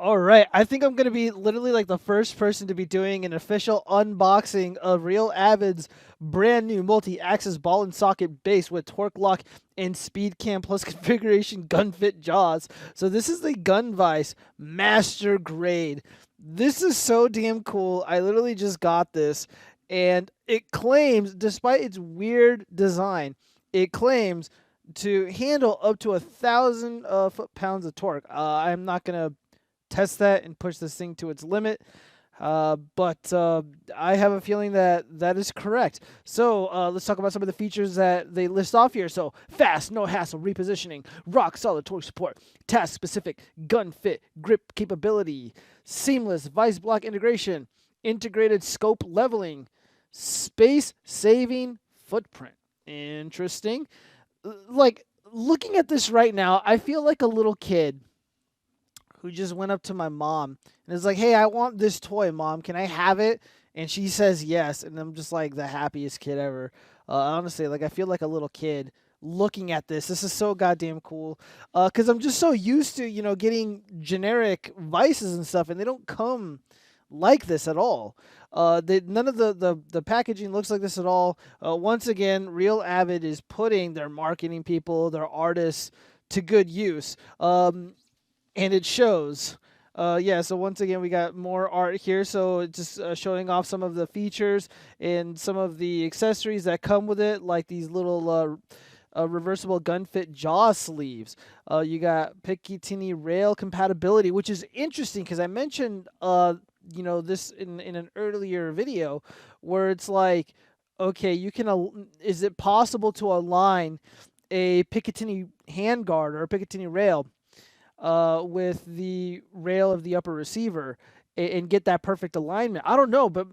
All right, I think I'm gonna be literally like the first person to be doing an official unboxing of Real Avid's brand new multi-axis ball and socket base with torque lock and speed cam plus configuration gun fit jaws. So this is the Gun Vise Master Grade. This is so damn cool. I literally just got this, and it claims, despite its weird design, it claims to handle up to 1,000 foot-pounds of torque. I'm not gonna test that and push this thing to its limit. But I have a feeling that that is correct. So let's talk about some of the features that they list off here. So fast, no hassle repositioning, rock solid torque support, task specific gun fit, grip capability, seamless vice block integration, integrated scope leveling, space saving footprint. Interesting. Like looking at this right now, I feel like a little kid who just went up to my mom and is like, "Hey, I want this toy, mom. Can I have it?" And she says yes, and I'm just like the happiest kid ever. Honestly, like I feel like a little kid looking at this. This is so goddamn cool. Because I'm just so used to getting generic vices and stuff, and they don't come like this at all. None of the packaging looks like this at all. Once again, Real Avid is putting their marketing people, their artists to good use. And it shows. Yeah, so once again, we got more art here. So just showing off some of the features and some of the accessories that come with it, like these little reversible gun fit jaw sleeves. You got Picatinny rail compatibility, which is interesting because I mentioned this in an earlier video where it's like, okay, you can is it possible to align a Picatinny handguard or a Picatinny rail with the rail of the upper receiver and get that perfect alignment? I don't know, but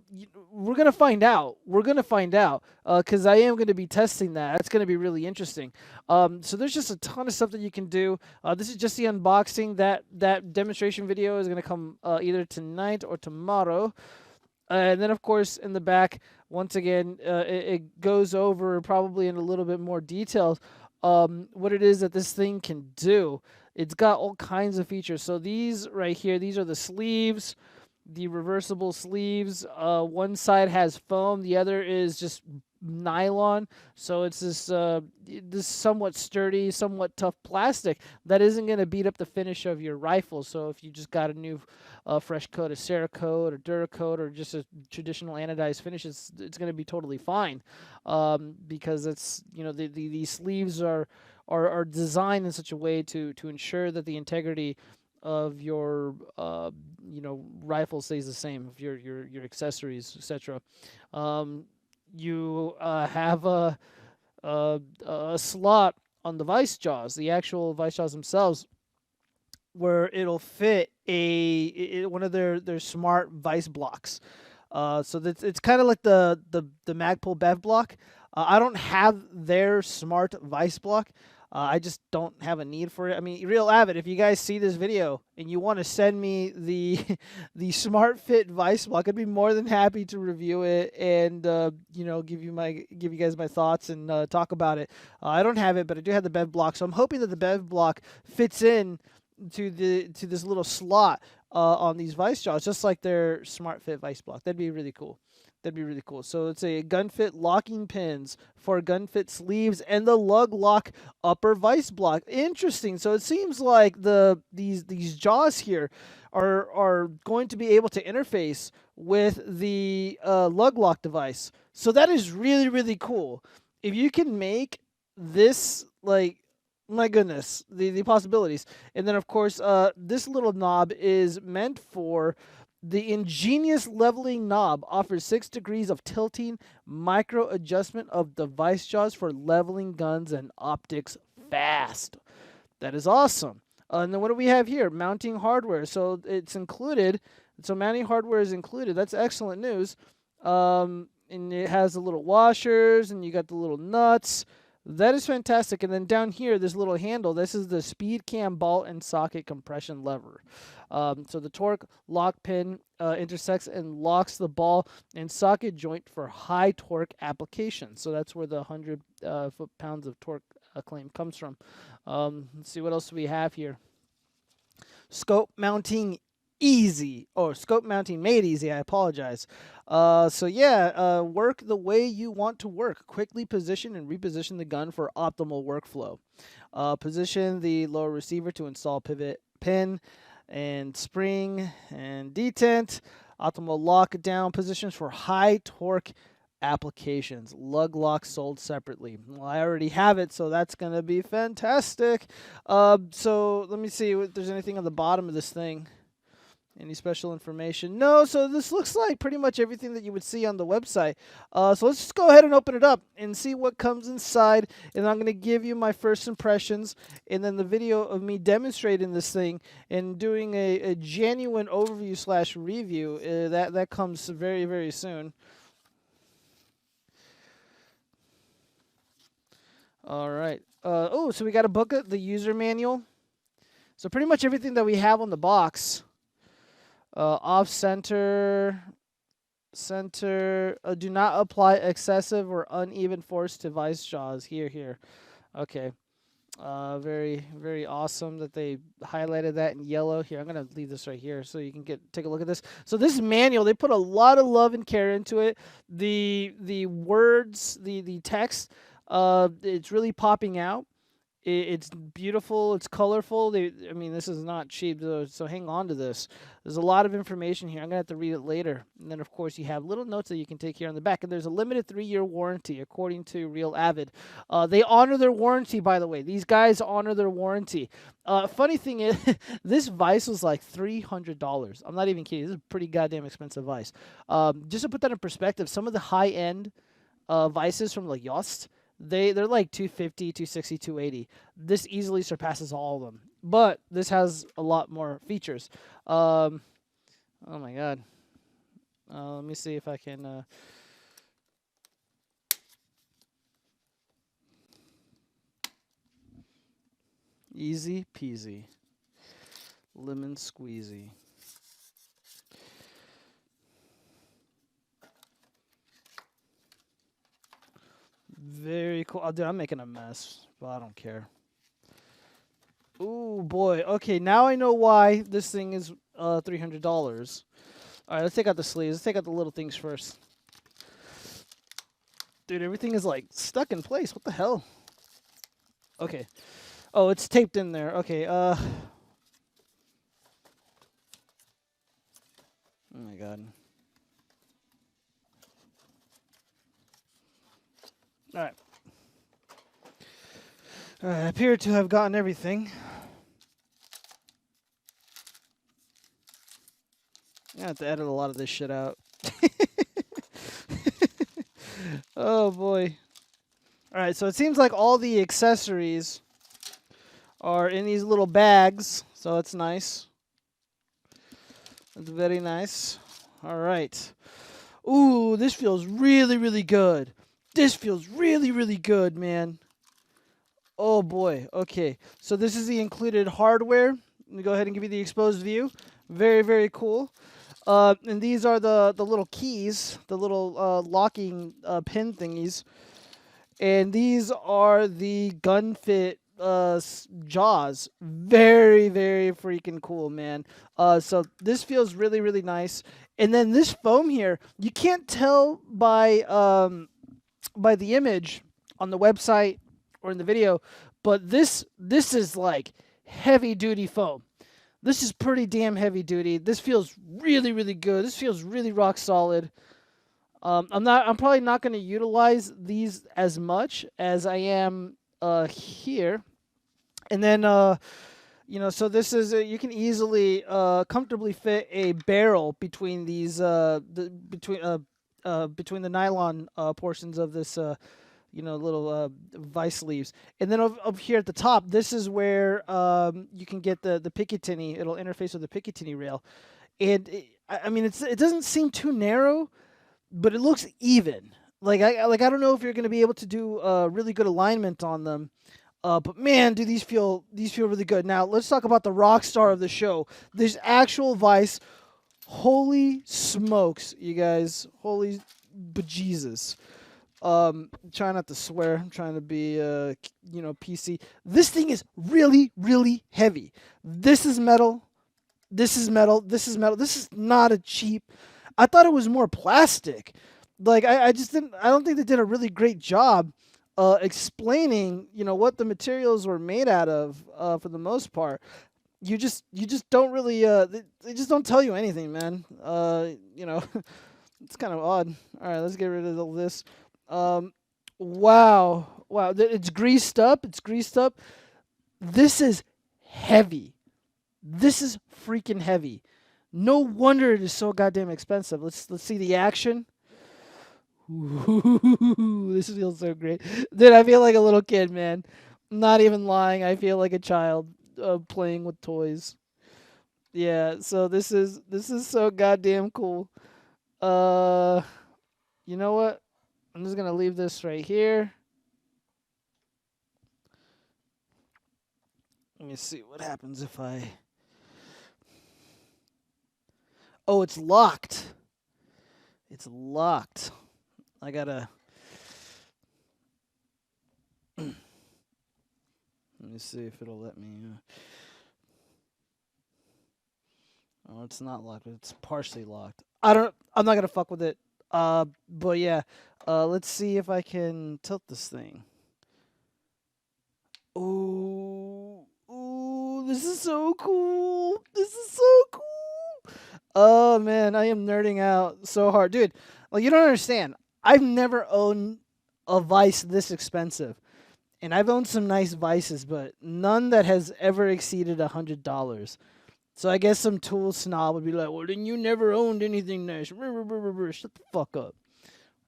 we're gonna find out. We're gonna find out because I am gonna be testing that. That's gonna be really interesting. So there's just a ton of stuff that you can do. This is just the unboxing. That demonstration video is gonna come either tonight or tomorrow. And then, of course, in the back, once again, it goes over probably in a little bit more detail what it is that this thing can do. It's got all kinds of features. So these right here, these are the sleeves, the reversible sleeves. One side has foam, the other is just nylon. So it's this somewhat sturdy, somewhat tough plastic that isn't going to beat up the finish of your rifle. So if you just got a new fresh coat of Cerakote or Duracoat or just a traditional anodized finish, it's going to be totally fine because it's these sleeves are designed in such a way to ensure that the integrity of your rifle stays the same, of your accessories, etc. You have a slot on the vice jaws, the actual vice jaws themselves, where it'll fit one of their smart vice blocks. So that's it's kind of like the Magpul Bev block. I don't have their smart vice block. I just don't have a need for it. I mean, Real Avid, if you guys see this video and you want to send me the the Smart Fit Vice block, I'd be more than happy to review it and give you guys my thoughts and talk about it. I don't have it, but I do have the Bev block, so I'm hoping that the Bev block fits in to this little slot on these vice jaws, just like their Smart Fit Vice block. That'd be really cool. That'd be really cool. So it's a gun fit locking pins for gun fit sleeves and the lug lock upper vice block. Interesting. So it seems like these jaws here are going to be able to interface with the lug lock device. So that is really, really cool. If you can make this, like, my goodness, the possibilities. And then of course this little knob is meant for the ingenious leveling knob. Offers 6 degrees of tilting, micro adjustment of device jaws for leveling guns and optics fast. That is awesome. And then what do we have here? Mounting hardware. So it's included. So mounting hardware is included. That's excellent news. And it has the little washers, and you got the little nuts. That is fantastic. And then down here, this little handle, this is the speed cam ball and socket compression lever. So the torque lock pin intersects and locks the ball and socket joint for high torque application. So that's where the 100 foot-pounds of torque claim comes from. Let's see what else we have here. Scope mounting easy. Or scope mounting made easy. I apologize. So yeah, work the way you want to work. Quickly position and reposition the gun for optimal workflow. Position the lower receiver to install pivot pin and spring and detent. Optimal lockdown positions for high torque applications. Lug lock sold separately. Well, I already have it, so that's going to be fantastic. So let me see if there's anything on the bottom of this thing. Any special information? No, so this looks like pretty much everything that you would see on the website. So let's just go ahead and open it up and see what comes inside. And I'm going to give you my first impressions and then the video of me demonstrating this thing and doing a genuine overview / review. That comes very, very soon. All right. Oh, so we got a booklet, the user manual. So pretty much everything that we have on the box. Off center, do not apply excessive or uneven force to Vise jaws. Here. Okay. Very, very awesome that they highlighted that in yellow. Here, I'm gonna leave this right here so you can take a look at this. So this manual, they put a lot of love and care into it. The words, the text, it's really popping out. It's beautiful. It's colorful. I mean, this is not cheap, so hang on to this. There's a lot of information here. I'm going to have to read it later. And then, of course, you have little notes that you can take here on the back. And there's a limited 3-year warranty, according to Real Avid. They honor their warranty, by the way. These guys honor their warranty. Funny thing is, this Vise was like $300. I'm not even kidding. This is a pretty goddamn expensive Vise. Just to put that in perspective, some of the high-end Vises from like Yost, they're like 250, 260, 280. This easily surpasses all of them. But this has a lot more features. Oh my god. Let me see if I can easy peasy. Lemon squeezy. Very cool. Oh, dude, I'm making a mess, but I don't care. Ooh, boy. Okay, now I know why this thing is $300. All right, let's take out the sleeves. Let's take out the little things first. Dude, everything is like stuck in place. What the hell? Okay. Oh, it's taped in there. Okay. Oh my god. All right. All right, I appear to have gotten everything. I have to edit a lot of this shit out. Oh boy. All right, so it seems like all the accessories are in these little bags, so that's nice. That's very nice. All right. Ooh, this feels really, really good. This feels really, really good, man. Oh boy. Okay. So this is the included hardware. Let me go ahead and give you the exposed view. Very, very cool. And these are the little keys, the little locking pin thingies. And these are the gun fit jaws. Very, very freaking cool, man. So this feels really, really nice. And then this foam here, you can't tell by the image on the website or in the video, but this is like heavy duty foam. This is pretty damn heavy duty. This feels really, really good. This feels really rock solid. I'm probably not going to utilize these as much as I am here. And then so this is you can easily comfortably fit a barrel between these between the nylon portions of this little Vise sleeves. And then up here at the top, this is where you can get the Picatinny. It'll interface with the Picatinny rail. And it doesn't seem too narrow, but it looks even. I don't know if you're going to be able to do really good alignment on them. But man, do these feel really good. Now let's talk about the rock star of the show. This actual Vise. Holy smokes, you guys! Holy bejesus! Try not to swear. I'm trying to be PC. This thing is really, really heavy. This is metal. This is metal. This is metal. This is not a cheap. I thought it was more plastic. Like I just didn't. I don't think they did a really great job explaining, what the materials were made out of for the most part. You just don't really they just don't tell you anything, man. It's kind of odd. All right, let's get rid of all this. Um, wow, it's greased up. It's greased up. This is heavy. This is freaking heavy. No wonder it is so goddamn expensive. Let's see the action. Ooh, this feels so great, dude. I feel like a little kid, man. I'm not even lying. I feel like a child playing with toys. Yeah. So this is so goddamn cool. Uh, you know what? I'm just gonna leave this right here. Let me see what happens if I. Oh, it's locked. It's locked. I gotta. Let me see if it'll let me. Oh, it's not locked. It's partially locked. I'm not gonna fuck with it. But yeah. Let's see if I can tilt this thing. Ooh, this is so cool. This is so cool. Oh man, I am nerding out so hard, dude. Like you don't understand. I've never owned a Vice this expensive, and I've owned some nice Vices, but none that has ever exceeded $100. So I guess some tool snob would be like, "Well, then you never owned anything nice." Shut the fuck up.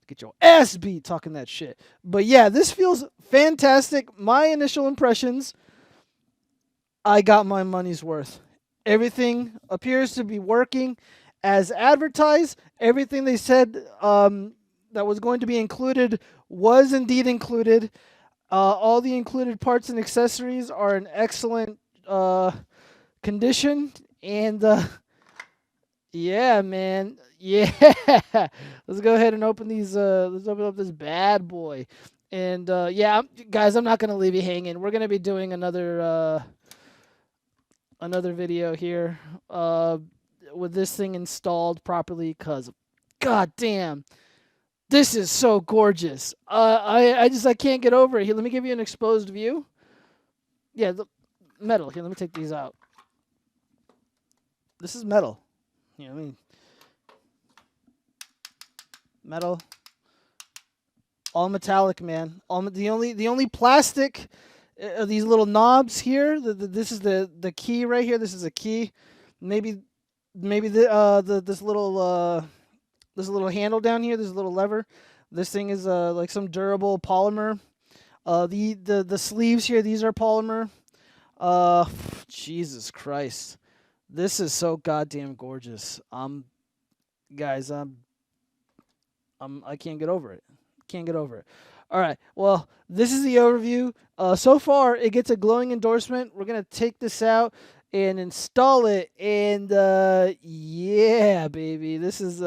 Get your ass beat talking that shit. But yeah, this feels fantastic. My initial impressions, I got my money's worth. Everything appears to be working as advertised. Everything they said that was going to be included was indeed included. All the included parts and accessories are in excellent condition. And yeah, man. Yeah. Let's go ahead and open these. Let's open up this bad boy. And yeah, guys, I'm not gonna leave you hanging. We're gonna be doing another video here with this thing installed properly. Cause, god damn, this is so gorgeous. I can't get over it. Here, let me give you an exposed view. Yeah, the metal. Here, let me take these out. This is metal. You know what I mean? Metal. All metallic, man. The only plastic are these little knobs here. This is the key right here. This is a key. Maybe this little handle down here. This little lever. This thing is like some durable polymer. The sleeves here. These are polymer. Jesus Christ. This is so goddamn gorgeous. Guys, I can't get over it. Can't get over it. All right. Well, this is the overview. So far, it gets a glowing endorsement. We're gonna take this out and install it, and yeah, baby, this is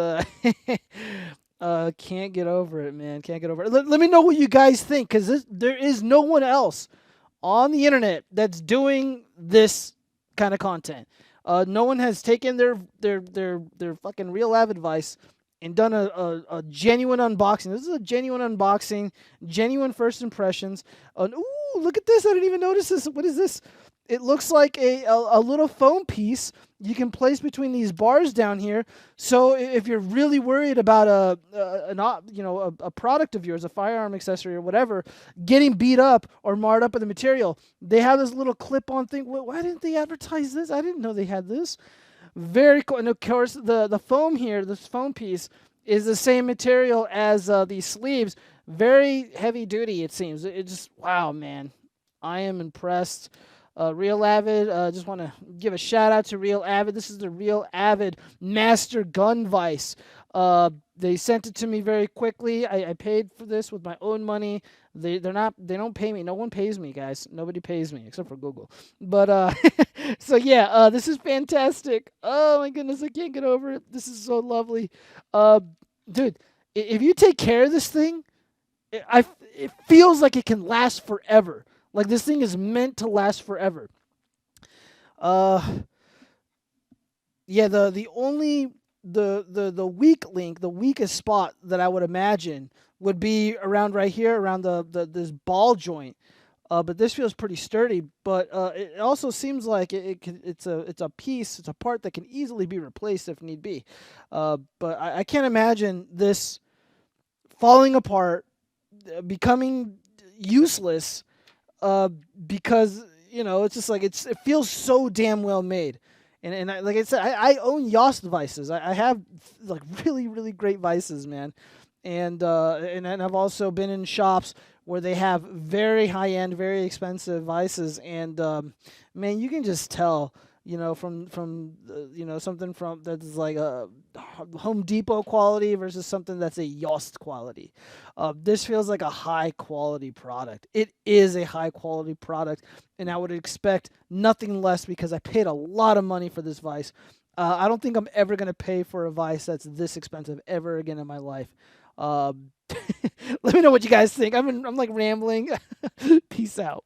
can't get over it, man. Can't get over it. Let me know what you guys think, because there is no one else on the internet that's doing this kind of content. No one has taken their fucking real Avid Vice and done a genuine unboxing. This is a genuine unboxing, genuine first impressions. Ooh, look at this. I didn't even notice this. What is this? It looks like a little foam piece you can place between these bars down here. So if you're really worried about a product of yours, a firearm accessory or whatever, getting beat up or marred up with the material, they have this little clip-on thing. Why didn't they advertise this? I didn't know they had this. Very cool. And of course, the foam here, this foam piece, is the same material as these sleeves. Very heavy duty, it seems. It just, wow, man. I am impressed. Real Avid, just want to give a shout out to Real Avid. This is the Real Avid Master Gun Vise. They sent it to me very quickly. I paid for this with my own money. They don't pay me. No one pays me, guys. Nobody pays me except for Google. But so yeah, this is fantastic. Oh my goodness, I can't get over it. This is so lovely. Dude, if you take care of this thing, it feels like it can last forever. Like this thing is meant to last forever. Yeah, the only the weak link, the weakest spot that I would imagine would be around right here, around the this ball joint. But this feels pretty sturdy. But it also seems like it's a piece, it's a part that can easily be replaced if need be. But I can't imagine this falling apart, becoming useless, uh, because it's just like it feels so damn well made. And like I said, I own Yost Vices. I have like really really great Vices, man. And I've also been in shops where they have very high end, very expensive Vices, and man, you can just tell, something from that's like a Home Depot quality versus something that's a Yost quality. This feels like a high quality product. It is a high quality product, and I would expect nothing less because I paid a lot of money for this Vice. I don't think I'm ever gonna pay for a Vice that's this expensive ever again in my life. Um, Let me know what you guys think. I'm like rambling. Peace out.